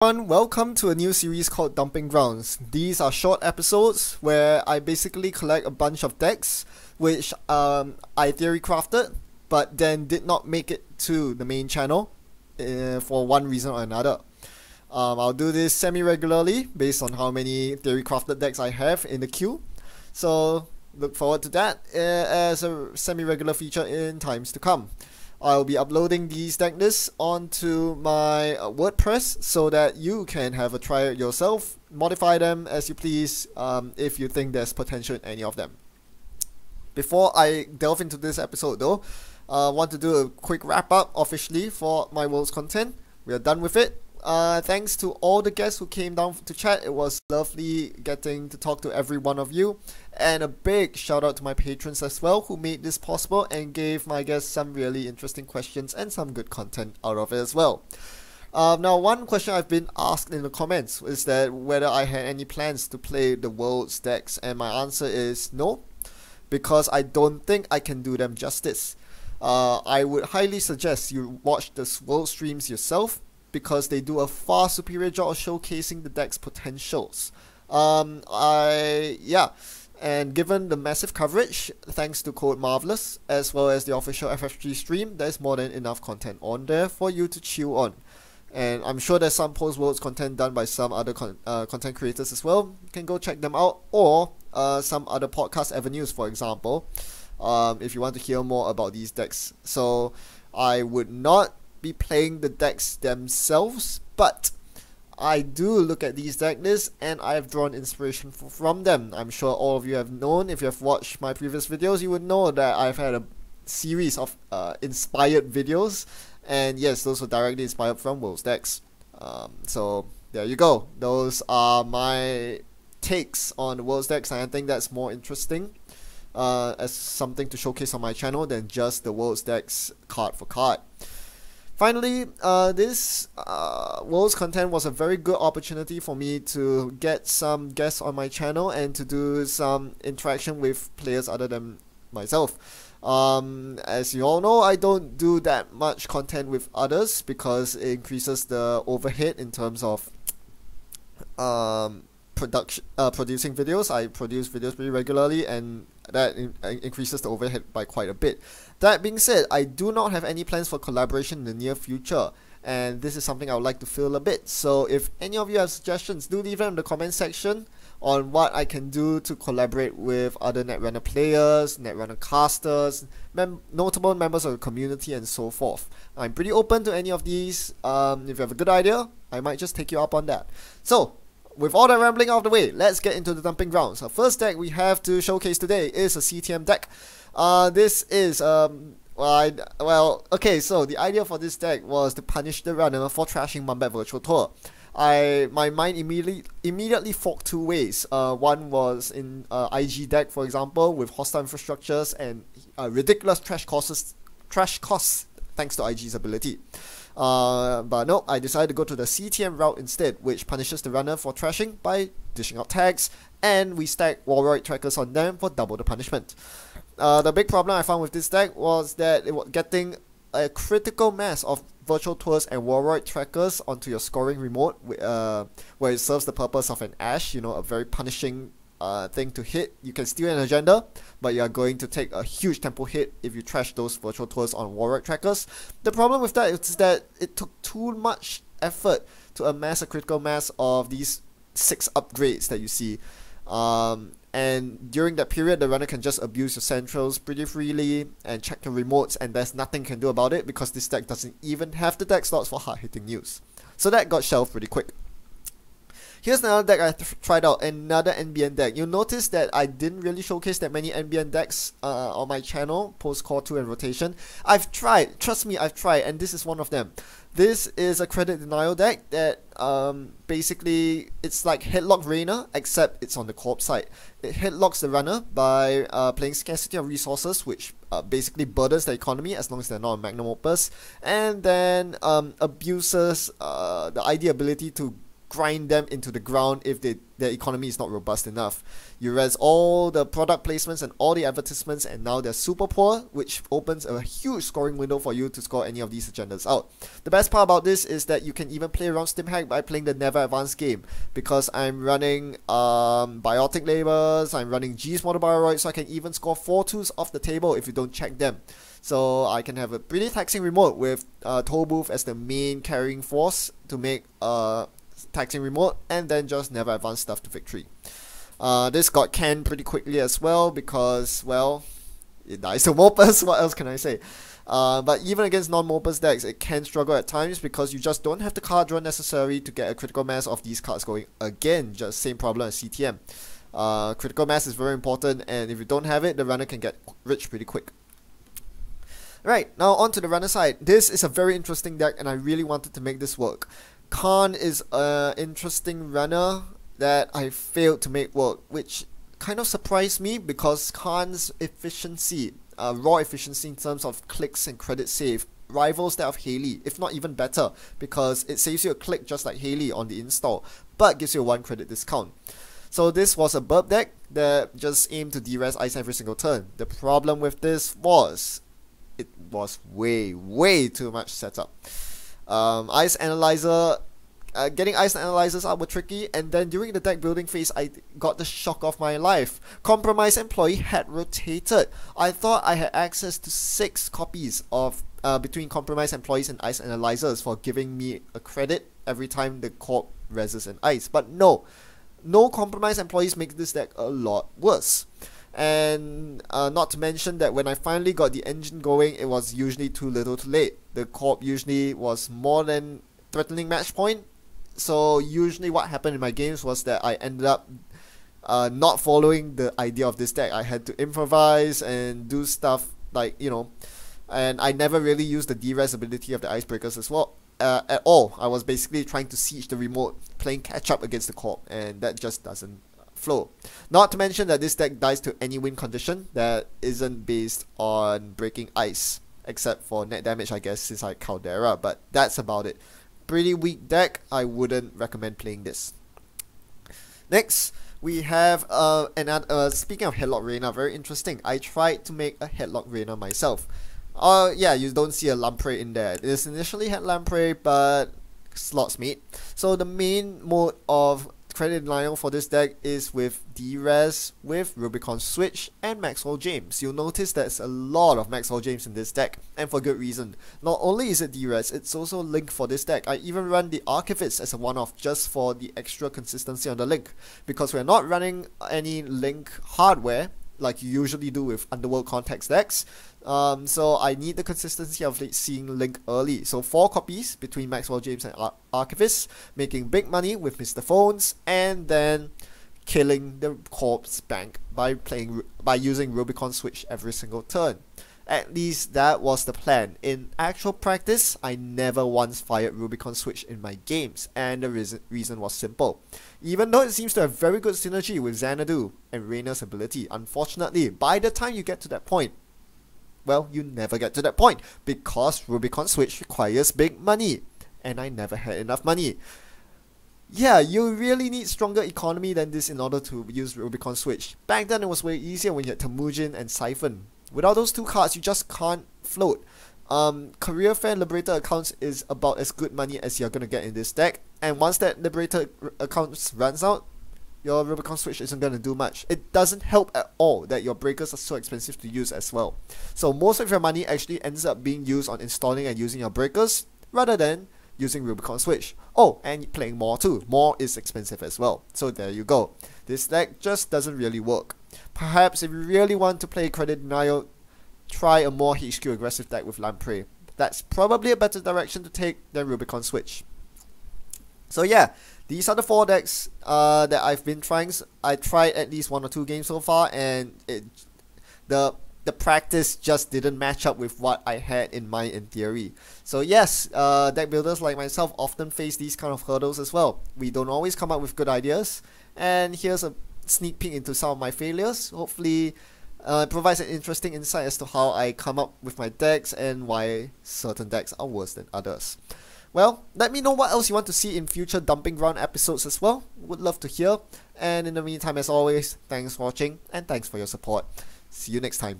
Everyone, welcome to a new series called Dumping Grounds. These are short episodes where I basically collect a bunch of decks which I theory crafted but then did not make it to the main channel for one reason or another. I'll do this semi-regularly based on how many theory crafted decks I have in the queue. So look forward to that as a semi-regular feature in times to come. I'll be uploading these deck lists onto my WordPress so that you can have a try yourself, modify them as you please if you think there's potential in any of them. Before I delve into this episode though, I want to do a quick wrap up officially for my World's content. We are done with it. Thanks to all the guests who came down to chat. It was lovely getting to talk to every one of you, and a big shout out to my patrons as well who made this possible and gave my guests some really interesting questions and some good content out of it as well. Now, one question I've been asked in the comments is that whether I had any plans to play the World's decks, and my answer is no, because I don't think I can do them justice. I would highly suggest you watch the World streams yourself, because they do a far superior job of showcasing the deck's potentials. And given the massive coverage, thanks to Code Marvelous, as well as the official FFG stream, there's more than enough content on there for you to chew on. And I'm sure there's some post-Worlds content done by some other content creators as well. You can go check them out, or some other podcast avenues, for example, if you want to hear more about these decks. So I would not be playing the decks themselves, but I do look at these deck lists and I've drawn inspiration from them. I'm sure all of you have known, if you have watched my previous videos, you would know that I've had a series of inspired videos, and yes, those were directly inspired from World's decks. So there you go. Those are my takes on the World's decks, and I think that's more interesting as something to showcase on my channel than just the World's decks card for card. Finally, this World's content was a very good opportunity for me to get some guests on my channel and to do some interaction with players other than myself. As you all know, I don't do that much content with others because it increases the overhead in terms of producing videos. I produce videos pretty regularly, and that increases the overhead by quite a bit. That being said, I do not have any plans for collaboration in the near future, and this is something I would like to fill a bit. So if any of you have suggestions, do leave them in the comment section on what I can do to collaborate with other Netrunner players, Netrunner casters, notable members of the community, and so forth. I'm pretty open to any of these. If you have a good idea, I might just take you up on that. So with all that rambling out of the way, let's get into the dumping grounds. Our first deck we have to showcase today is a CTM deck. This is okay, so the idea for this deck was to punish the runner for trashing Mumbat Virtual Tour. My mind immediately forked two ways. One was in IG deck, for example, with hostile infrastructures and ridiculous trash costs thanks to IG's ability. But no, I decided to go to the CTM route instead, which punishes the runner for trashing by dishing out tags, and we stack Warroid trackers on them for double the punishment. The big problem I found with this deck was that it was getting a critical mass of virtual tours and Warroid trackers onto your scoring remote, where it serves the purpose of an Ash, you know, a very punishing thing to hit. You can steal an agenda, but you are going to take a huge tempo hit if you trash those virtual tours on Warroid trackers. The problem with that is that it took too much effort to amass a critical mass of these 6 upgrades that you see. And during that period, the runner can just abuse your centrals pretty freely and check your remotes, and there's nothing you can do about it because this deck doesn't even have the deck slots for hard-hitting use. So that got shelved pretty quick. Here's another deck I tried out, another NBN deck. You'll notice that I didn't really showcase that many NBN decks on my channel post Core 2 and Rotation. I've tried, trust me, I've tried, and this is one of them. This is a credit denial deck that basically it's like Headlock Rainer, except it's on the co-op side. It headlocks the runner by playing Scarcity of Resources, which basically burdens the economy as long as they're not a Magnum Opus, and then abuses the ID ability to grind them into the ground if their economy is not robust enough. You res all the product placements and all the advertisements, and now they're super poor, which opens a huge scoring window for you to score any of these agendas out. The best part about this is that you can even play around StimHack by playing the Never Advanced game, because I'm running biotic labels, I'm running G's Motor Bioroid, so I can even score 4-2s off the table if you don't check them. So I can have a pretty taxing remote with Toll Booth as the main carrying force to make taxing remote, and then just Never Advanced stuff to victory. This got canned pretty quickly as well because, well, it dies to Morpus, what else can I say? But even against non-Morpus decks, it can struggle at times because you just don't have the card draw necessary to get a critical mass of these cards going. Again, just same problem as CTM. Critical mass is very important, and if you don't have it, the runner can get rich pretty quick. Right, now on to the runner side. This is a very interesting deck, and I really wanted to make this work. Khan is an interesting runner that I failed to make work, which kind of surprised me because Khan's efficiency, raw efficiency in terms of clicks and credit save, rivals that of Haley, if not even better, because it saves you a click just like Haley on the install, but gives you a 1 credit discount. So this was a burp deck that just aimed to de-res ice every single turn. The problem with this was it was way too much setup. Ice Analyzer, getting Ice Analyzers out were tricky, and then during the deck building phase I got the shock of my life. Compromised Employee had rotated. I thought I had access to 6 copies of between Compromised Employees and Ice Analyzers for giving me a credit every time the corp reses an ice, but no Compromised Employees make this deck a lot worse. And not to mention that when I finally got the engine going, it was usually too little too late. The corp usually was more than threatening match point, so usually what happened in my games was that I ended up not following the idea of this deck. I had to improvise and do stuff like, you know, and I never really used the de-res ability of the Icebreakers as well at all. I was basically trying to siege the remote, playing catch up against the corp, and that just doesn't flow. Not to mention that this deck dies to any win condition that isn't based on breaking ice, except for net damage, I guess, since I Caldera, but that's about it. Pretty weak deck. I wouldn't recommend playing this. Next, we have another, speaking of Headlock Reina, very interesting. I tried to make a Headlock Reina myself. Yeah, you don't see a Lamprey in there. This initially had Lamprey, but slots meet. So the main mode of credit denial for this deck is with D-Res, with Rubicon Switch, and Maxwell James. You'll notice there's a lot of Maxwell James in this deck, and for good reason. Not only is it D-Res, it's also Link for this deck. I even run the Archivist as a one-off just for the extra consistency on the Link, because we're not running any Link hardware like you usually do with Underworld Context decks. So I need the consistency of seeing Link early. So 4 copies between Maxwell James and Archivist, making big money with Mr. Phones, and then killing the corpse bank by using Rubicon Switch every single turn. At least that was the plan. In actual practice, I never once fired Rubicon Switch in my games, and the reason was simple. Even though it seems to have very good synergy with Xanadu and Reina's ability, unfortunately, by the time you get to that point, well, you never get to that point, because Rubicon Switch requires big money, and I never had enough money. Yeah, you really need stronger economy than this in order to use Rubicon Switch. Back then it was way easier when you had Temujin and Siphon. Without those 2 cards, you just can't float. Career Fair Liberator accounts is about as good money as you're gonna get in this deck, and once that Liberator account runs out, your Rubicon Switch isn't gonna do much. It doesn't help at all that your breakers are so expensive to use as well. So most of your money actually ends up being used on installing and using your breakers, rather than using Rubicon Switch. Oh, and playing More too. More is expensive as well. So there you go. This deck just doesn't really work. Perhaps if you really want to play Credit Denial, try a more HQ aggressive deck with Lamprey. That's probably a better direction to take than Rubicon Switch. So yeah, these are the 4 decks that I've been trying. I tried at least 1 or 2 games so far, and the practice just didn't match up with what I had in mind in theory. So yes, deck builders like myself often face these kind of hurdles as well. We don't always come up with good ideas, and here's a sneak peek into some of my failures. Hopefully it provides an interesting insight as to how I come up with my decks and why certain decks are worse than others. Well, let me know what else you want to see in future Dumping Ground episodes as well. Would love to hear. And in the meantime, as always, thanks for watching and thanks for your support. See you next time.